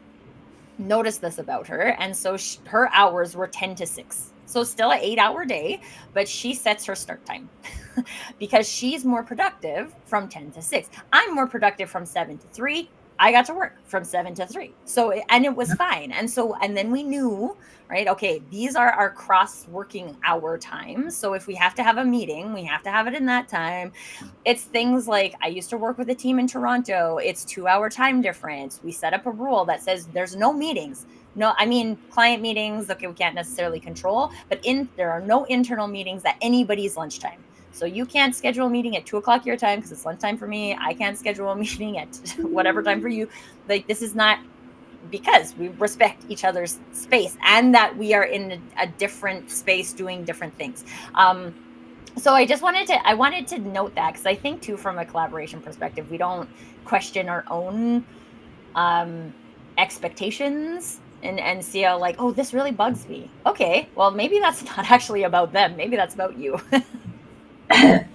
noticed this about her. And so her hours were 10 to 6. So still an 8-hour day, but she sets her start time because she's more productive from 10 to 6. I'm more productive from 7 to 3. I got to work from 7 to 3. So, and it was fine. And so, and then we knew, right? Okay, these are our cross working hour times. So if we have to have a meeting, we have to have it in that time. It's things like, I used to work with a team in Toronto. It's 2-hour time difference. We set up a rule that says there's no meetings. No, I mean, client meetings, okay, we can't necessarily control, but there are no internal meetings at anybody's lunchtime. So you can't schedule a meeting at 2 o'clock your time because it's lunchtime for me. I can't schedule a meeting at whatever time for you. This is not, because we respect each other's space and that we are in a different space doing different things. So I wanted to note that because I think too, from a collaboration perspective, we don't question our own expectations and see how like, oh, this really bugs me. Okay, well, maybe that's not actually about them. Maybe that's about you.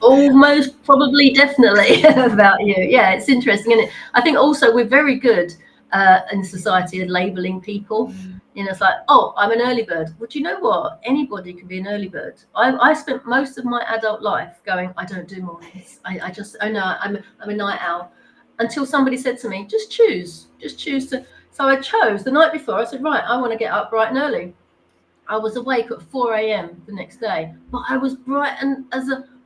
Almost probably definitely about you. Yeah, it's interesting, isn't it? I think also we're very good in society at labeling people. You know, it's like, oh, I'm an early bird. Well, do you know what? Anybody can be an early bird. I spent most of my adult life going, I don't do mornings. I know I'm a night owl. Until somebody said to me, just choose to. So I chose the night before. I said, right, I want to get up bright and early. I was awake at 4 a.m. the next day, but I was bright and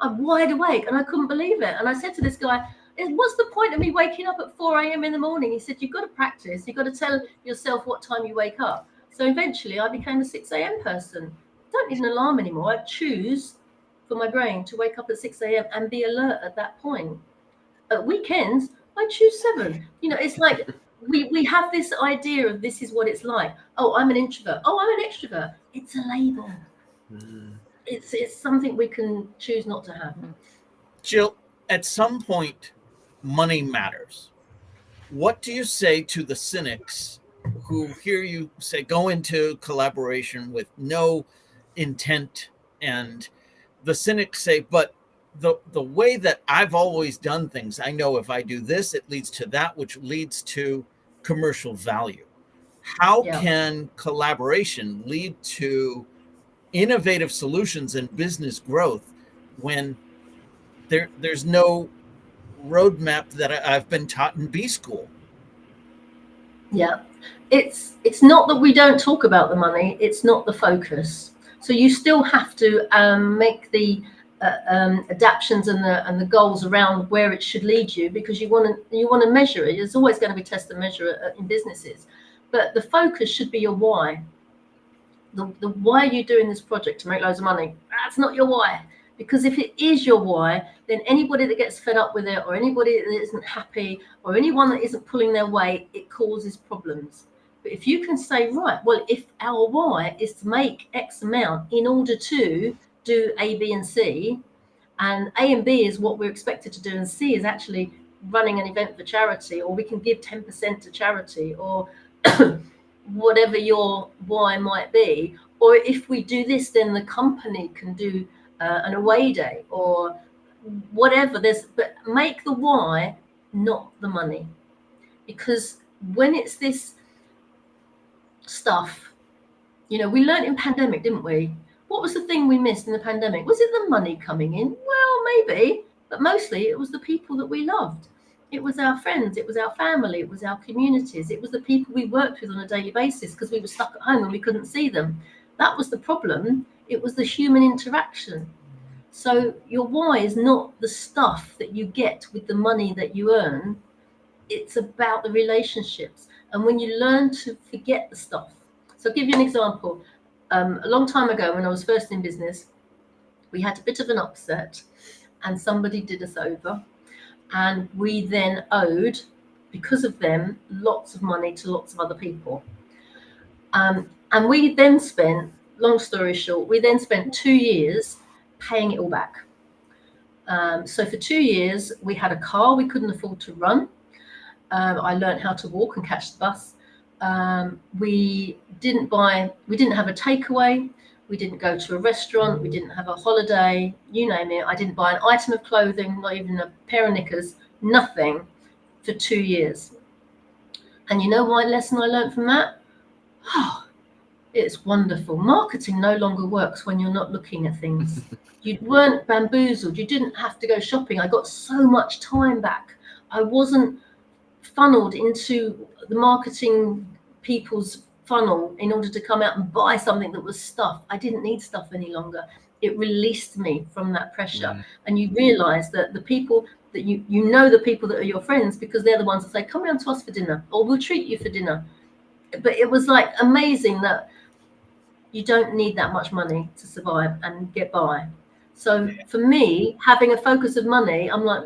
I'm wide awake, and I couldn't believe it. And I said to this guy, what's the point of me waking up at 4 a.m. in the morning? He said, you've got to practice. You've got to tell yourself what time you wake up. So eventually I became a 6 a.m. person. I don't need an alarm anymore. I choose for my brain to wake up at 6 a.m. and be alert at that point. At weekends, I choose 7. You know, it's like we have this idea of this is what it's like. Oh, I'm an introvert. Oh, I'm an extrovert. It's a label. It's something we can choose not to have. Gill, at some point, money matters. What do you say to the cynics who hear you say go into collaboration with no intent, and the cynics say, but the way that I've always done things, I know if I do this, it leads to that, which leads to commercial value. How can collaboration lead to innovative solutions and business growth when there's no roadmap that I've been taught in B school? Yeah, it's not that we don't talk about the money, it's not the focus. So you still have to make the adaptations and the goals around where it should lead you, because you want to measure it. There's always going to be test and measure in businesses, but the focus should be your why. The why are you doing this project? To make loads of money? That's not your why. Because if it is your why, then anybody that gets fed up with it, or anybody that isn't happy, or anyone that isn't pulling their weight, it causes problems. But if you can say, right, well, if our why is to make X amount in order to do A, B, and C, and A and B is what we're expected to do, and C is actually running an event for charity, or we can give 10% to charity, or whatever your why might be. Or if we do this, then the company can do an away day or whatever. But make the why, not the money, because when it's this stuff, you know, we learned in pandemic, didn't we? What was the thing we missed in the pandemic? Was it the money coming in? Well, maybe, but mostly it was the people that we loved. It was our friends, it was our family, it was our communities, it was the people we worked with on a daily basis, because we were stuck at home and we couldn't see them. That was the problem. It was the human interaction. So your why is not the stuff that you get with the money that you earn. It's about the relationships. And when you learn to forget the stuff. So I'll give you an example. A long time ago, when I was first in business, we had a bit of an upset and somebody did us over. And we then owed, because of them, lots of money to lots of other people. And we then spent, long story short, we then spent 2 years paying it all back. So for 2 years, we had a car we couldn't afford to run. I learned how to walk and catch the bus. We didn't have a takeaway. We didn't go to a restaurant. We didn't have a holiday, you name it. I didn't buy an item of clothing, not even a pair of knickers, nothing for 2 years. And you know what lesson I learned from that? Oh, it's wonderful. Marketing no longer works when you're not looking at things. You weren't bamboozled. You didn't have to go shopping. I got so much time back. I wasn't funneled into the marketing people's funnel in order to come out and buy something that was stuff. I didn't need stuff any longer. It released me from that pressure. And you realize that the people that you know the people that are your friends, because they're the ones that say, come round to us for dinner, or we'll treat you for dinner. But it was like amazing that you don't need that much money to survive and get by. So for me, having a focus of money, I'm like,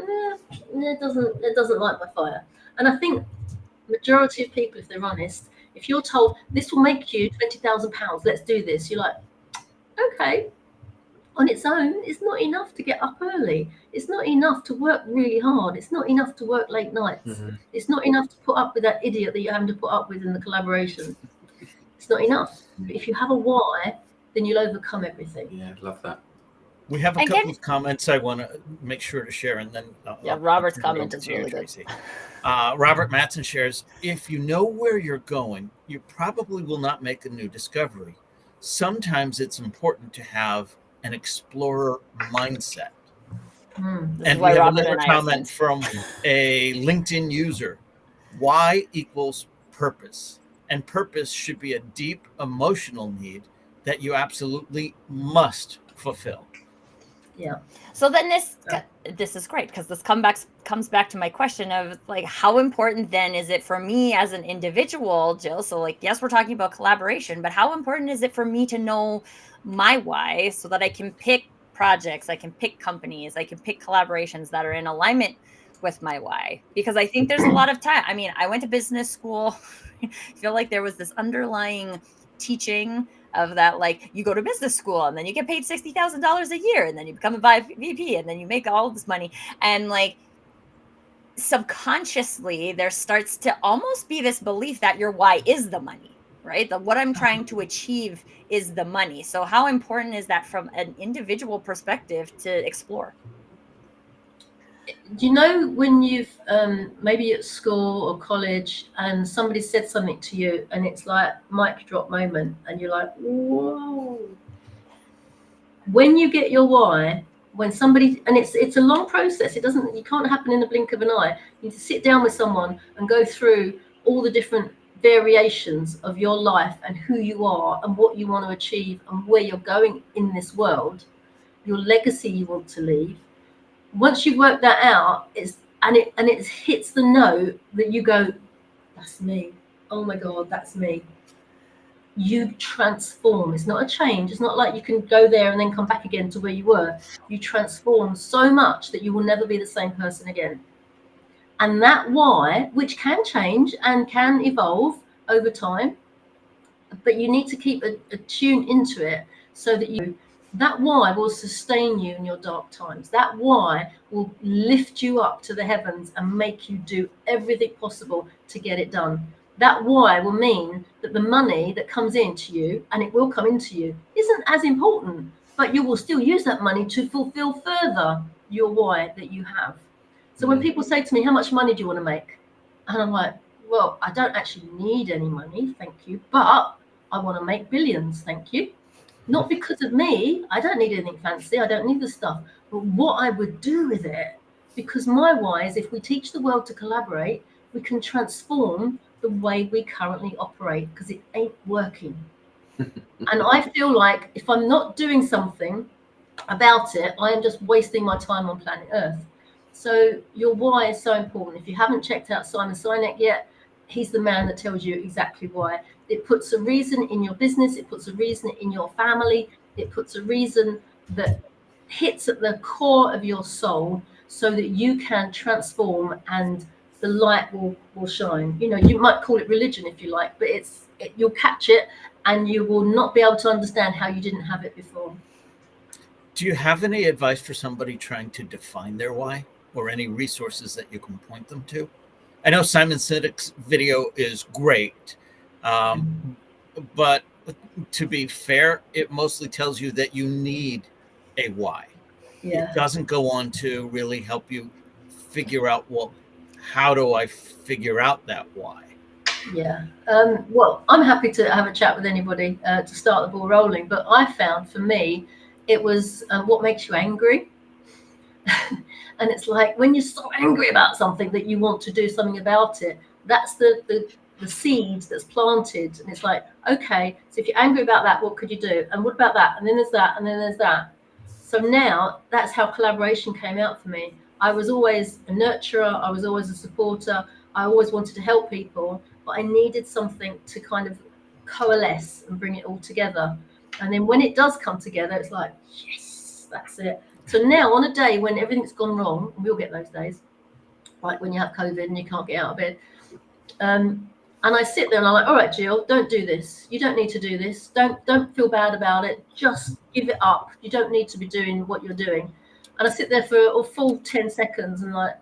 it doesn't light my fire. And I think majority of people, if they're honest, if you're told this will make you £20,000, let's do this, you're like, okay. On its own, it's not enough to get up early. It's not enough to work really hard. It's not enough to work late nights. It's not enough to put up with that idiot that you're having to put up with in the collaboration. It's not enough. But if you have a why, then you'll overcome everything. Yeah, love that. We have a And couple of comments I want to make sure to share, and then Robert's turn it comment over is to you, really good. Tracy. Robert Matson shares, if you know where you're going, you probably will not make a new discovery. Sometimes it's important to have an explorer mindset. Mm. This is And why we have Robert another and I are comment friends. from a LinkedIn user. Why equals purpose. And purpose should be a deep emotional need that you absolutely must fulfill. Yeah. So then this is great, because this comes back to my question of like, how important then is it for me as an individual, Jill? So like, yes, we're talking about collaboration, but how important is it for me to know my why so that I can pick projects, I can pick companies, I can pick collaborations that are in alignment with my why? Because I think there's a lot of time. I mean, I went to business school. I feel like there was this underlying teaching of that, like, you go to business school and then you get paid $60,000 a year and then you become a VP and then you make all this money. And like, subconsciously, there starts to almost be this belief that your why is the money, right? That what I'm trying to achieve is the money. So how important is that from an individual perspective to explore? Do you know when you've maybe at school or college and somebody said something to you and it's like mic drop moment and you're like, whoa. When you get your why, when somebody, and it's a long process, you can't happen in the blink of an eye. You need to sit down with someone and go through all the different variations of your life and who you are and what you want to achieve and where you're going in this world, your legacy you want to leave. Once you've worked that out, it hits the note that you go, that's me. Oh my God, that's me. You transform. It's not a change. It's not like you can go there and then come back again to where you were. You transform so much that you will never be the same person again. And that why, which can change and can evolve over time, but you need to keep a tune into it so that that why will sustain you in your dark times. That why will lift you up to the heavens and make you do everything possible to get it done. That why will mean that the money that comes into you, and it will come into you, isn't as important, but you will still use that money to fulfill further your why that you have. So when people say to me, how much money do you want to make? And I'm like, well, I don't actually need any money, thank you, but I want to make billions, thank you. Not because of me, I don't need anything fancy, I don't need the stuff, but what I would do with it. Because my why is, if we teach the world to collaborate, we can transform the way we currently operate, because it ain't working. And I feel like if I'm not doing something about it, I am just wasting my time on planet Earth. So your why is so important. If you haven't checked out Simon Sinek yet, he's the man that tells you exactly why. It puts a reason in your business. It puts a reason in your family. It puts a reason that hits at the core of your soul so that you can transform and the light will shine. You know, you might call it religion if you like, but you'll catch it and you will not be able to understand how you didn't have it before. Do you have any advice for somebody trying to define their why, or any resources that you can point them to? I know Simon Sinek's video is great, but to be fair, it mostly tells you that you need a why. Yeah. It doesn't go on to really help you figure out, well, how do I figure out that why? Yeah. Well, I'm happy to have a chat with anybody to start the ball rolling. But I found for me, it was what makes you angry. And it's like when you're so angry about something that you want to do something about it, that's the seed that's planted. And it's like, okay, so if you're angry about that, what could you do? And what about that? And then there's that, and then there's that. So now that's how collaboration came out for me. I was always a nurturer. I was always a supporter. I always wanted to help people, but I needed something to kind of coalesce and bring it all together. And then when it does come together, it's like, yes, that's it. So now on a day when everything's gone wrong, and we'll get those days, like when you have COVID and you can't get out of bed, and I sit there and I'm like, all right, Gill, don't do this. You don't need to do this. Don't feel bad about it. Just give it up. You don't need to be doing what you're doing. And I sit there for a full 10 seconds and like,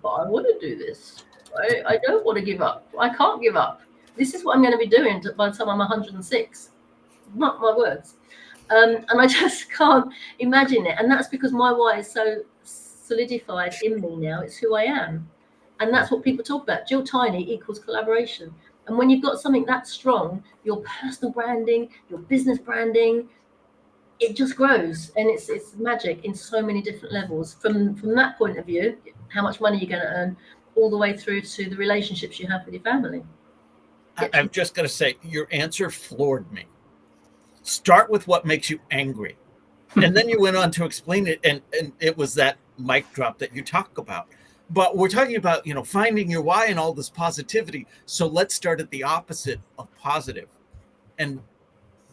but I want to do this. I don't want to give up. I can't give up. This is what I'm going to be doing by the time I'm 106. Not my words. And I just can't imagine it. And that's because my why is so solidified in me now. It's who I am. And that's what people talk about. Gill Tiney equals collaboration. And when you've got something that strong, your personal branding, your business branding, it just grows. And it's magic in so many different levels. From that point of view, how much money you're going to earn, all the way through to the relationships you have with your family. I'm just going to say, your answer floored me. Start with what makes you angry. And then you went on to explain it. And it was that mic drop that you talk about. But we're talking about, finding your why and all this positivity. So let's start at the opposite of positive. And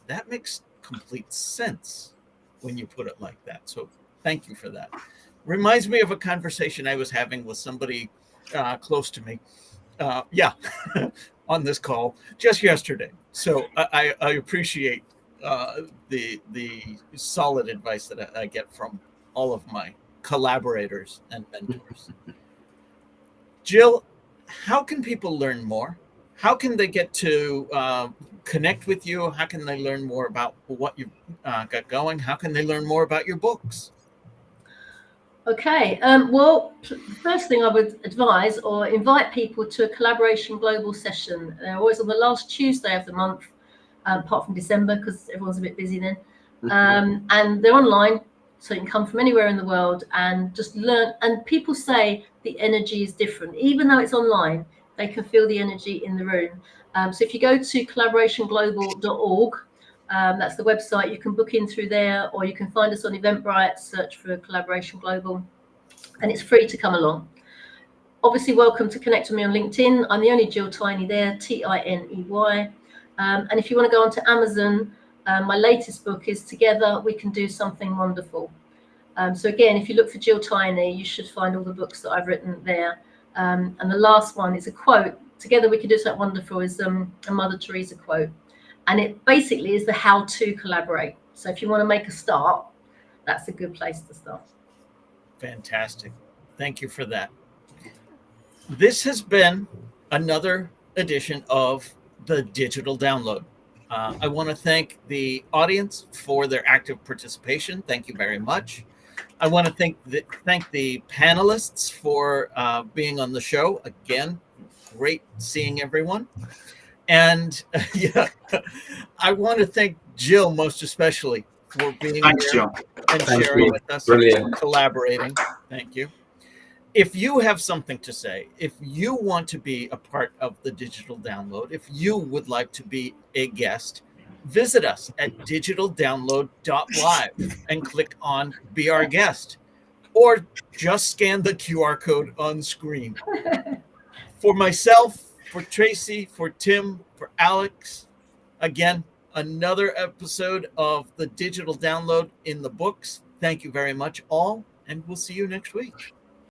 that makes complete sense when you put it like that. So thank you for that. Reminds me of a conversation I was having with somebody close to me. On this call just yesterday. So I appreciate the solid advice that I get from all of my collaborators and mentors. Gill, how can people learn more? How can they get to connect with you? How can they learn more about what you've got going? How can they learn more about your books? Okay, well, first thing I would advise or invite people to a Collaboration Global session. They're always on the last Tuesday of the month, apart from December, because everyone's a bit busy then. And they're online, so you can come from anywhere in the world and just learn. And people say the energy is different. Even though it's online, they can feel the energy in the room. So if you go to collaborationglobal.org, that's the website. You can book in through there, or you can find us on Eventbrite, search for Collaboration Global, and it's free to come along. Obviously, welcome to connect with me on LinkedIn. I'm the only Gill Tiney there, Tiney. And if you want to go onto Amazon, my latest book is Together We Can Do Something Wonderful. So again, if you look for Gill Tiney, you should find all the books that I've written there. And the last one is a quote. Together We Can Do Something Wonderful is a Mother Teresa quote. And it basically is the how to collaborate. So if you want to make a start, that's a good place to start. Fantastic. Thank you for that. This has been another edition of the Digital Download. I want to thank the audience for their active participation. Thank you very much. I want to thank the panelists for being on the show. Again, great seeing everyone. And I want to thank Gill most especially for being here and sharing with us. Brilliant. Collaborating. Thank you. If you have something to say, if you want to be a part of the Digital Download, if you would like to be a guest, visit us at digitaldownload.live and click on Be Our Guest, or just scan the QR code on screen. For myself, for Tracy, for Tim, for Alex, again, another episode of the Digital Download in the books. Thank you very much, all, and we'll see you next week.